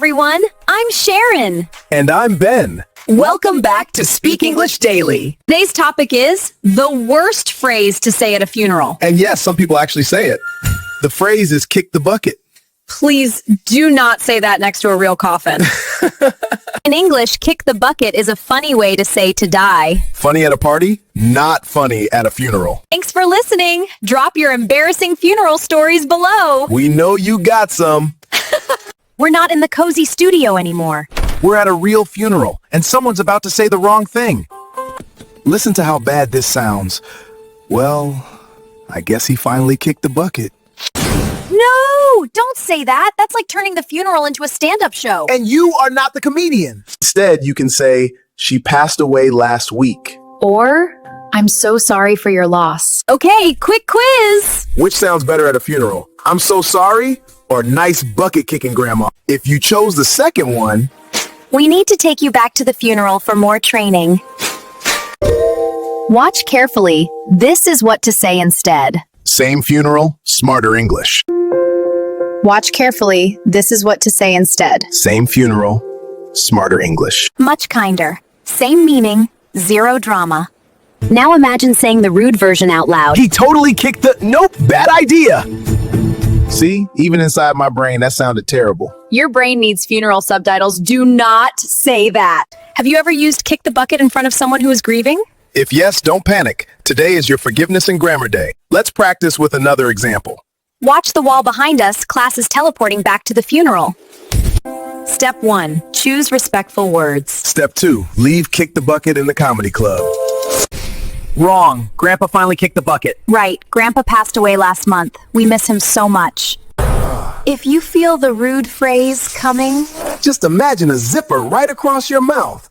everyone. I'm Sharon. And I'm Ben. Welcome back to Speak English Daily. Today's topic is the worst phrase to say at a funeral. And yes, some people actually say it. The phrase is kick the bucket. Please do not say that next to a real coffin. In English, kick the bucket is a funny way to say to die. Funny at a party, not funny at a funeral. Thanks for listening. Drop your embarrassing funeral stories below. We know you got some. We're not in the cozy studio anymore. We're at a real funeral, and someone's about to say the wrong thing. Listen to how bad this sounds. Well, I guess he finally kicked the bucket. No, don't say that. That's like turning the funeral into a stand-up show. And you are not the comedian. Instead, you can say, she passed away last week. Or, I'm so sorry for your loss. Okay, quick quiz. Which sounds better at a funeral? I'm so sorry, or nice bucket kicking grandma? If you chose the second one, we need to take you back to the funeral for more training. Watch carefully. This is what to say instead. same funeral, smarter English. Watch carefully. This is what to say instead. Same funeral, smarter English. Much kinder. Same meaning, zero drama. Now imagine saying the rude version out loud. He totally kicked the... Nope, bad idea. See, even inside my brain, that sounded terrible. Your brain needs funeral subtitles. Do not say that. Have you ever used kick the bucket in front of someone who is grieving? If yes, don't panic. Today is your forgiveness and grammar day. Let's practice with another example. Watch the wall behind us. Class is teleporting back to the funeral. Step 1. Choose respectful words. Step 2. Leave kick the bucket in the comedy club. Wrong. Grandpa finally kicked the bucket. Right. Grandpa passed away last month. We miss him so much. If you feel the rude phrase coming, Just imagine a zipper right across your mouth.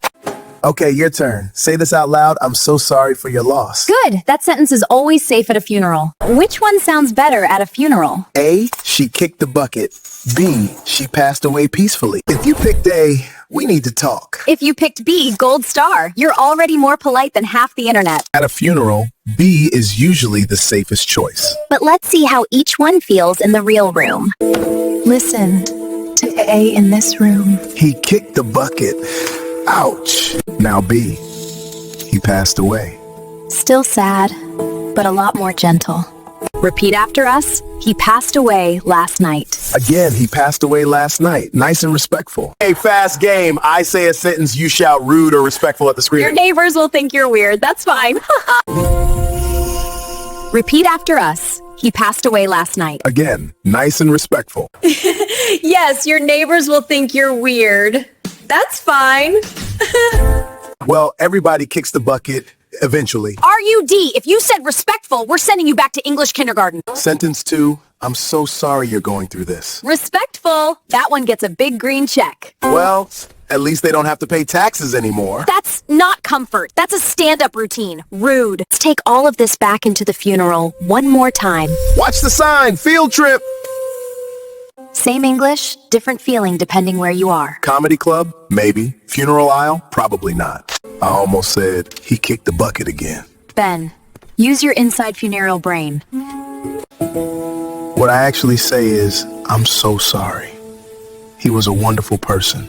Okay, your turn. Say this out loud. I'm so sorry for your loss. good. That sentence is always safe at a funeral. Which one sounds better at a funeral? A, she kicked the bucket. B, she passed away peacefully. If you picked A, we need to talk. If you picked B, gold star. You're already more polite than half the internet. At a funeral, B is usually the safest choice. But let's see how each one feels in the real room. Listen to A in this room. He kicked the bucket. Ouch. Now B, he passed away. Still sad, but a lot more gentle. Repeat after us. He passed away last night. Again, he passed away last night. Nice and respectful. Hey, fast game. I say a sentence, you shout rude or respectful at the screen. Your neighbors will think you're weird. That's fine. Repeat after us. He passed away last night. Again, nice and respectful. Yes, your neighbors will think you're weird. That's fine. Well, everybody kicks the bucket eventually. RUD, if you said respectful, we're sending you back to English kindergarten. Sentence 2, I'm so sorry you're going through this. Respectful. That one gets a big green check. Well, at least they don't have to pay taxes anymore. That's not comfort. That's a stand-up routine. Rude. Let's take all of this back into the funeral one more time. Watch the sign, field trip. Same English, different feeling depending where you are. Comedy club? Maybe. Funeral aisle? Probably not. I almost said he kicked the bucket again. Ben, use your inside funeral brain. What I actually say is, I'm so sorry. He was a wonderful person.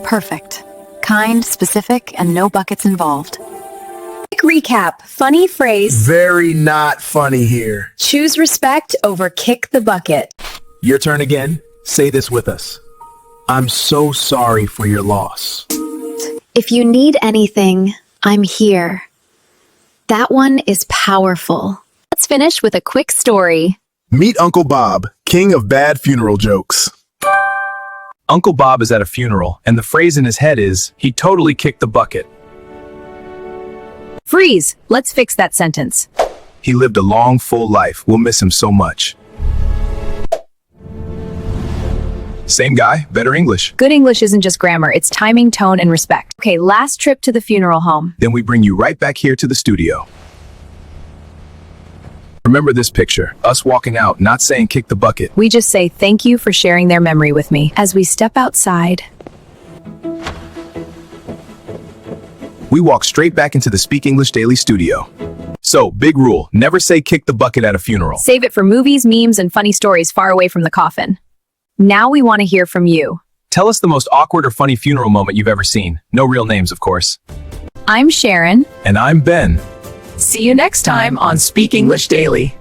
Perfect. Kind, specific, and no buckets involved. Quick recap. Funny phrase. Very not funny here. Choose respect over kick the bucket. Your turn again. Say this with us. I'm so sorry for your loss. If you need anything, I'm here. That one is powerful. Let's finish with a quick story. Meet Uncle Bob, king of bad funeral jokes. Uncle Bob is at a funeral, and the phrase in his head is, he totally kicked the bucket. Freeze. Let's fix that sentence. He lived a long, full life. We'll miss him so much. Same guy, better English. Good English isn't just grammar. It's timing, tone, and respect. Okay, last trip to the funeral home. Then we bring you right back here to the studio. Remember this picture, us walking out, not saying kick the bucket. We just say thank you for sharing their memory with me. As we step outside, We walk straight back into the Speak English Daily studio. So, big rule, never say kick the bucket at a funeral. save it for movies, memes, and funny stories far away from the coffin. Now we want to hear from you. Tell us the most awkward or funny funeral moment you've ever seen. No real names, of course. I'm Sharon. And I'm Ben. See you next time on Speak English Daily.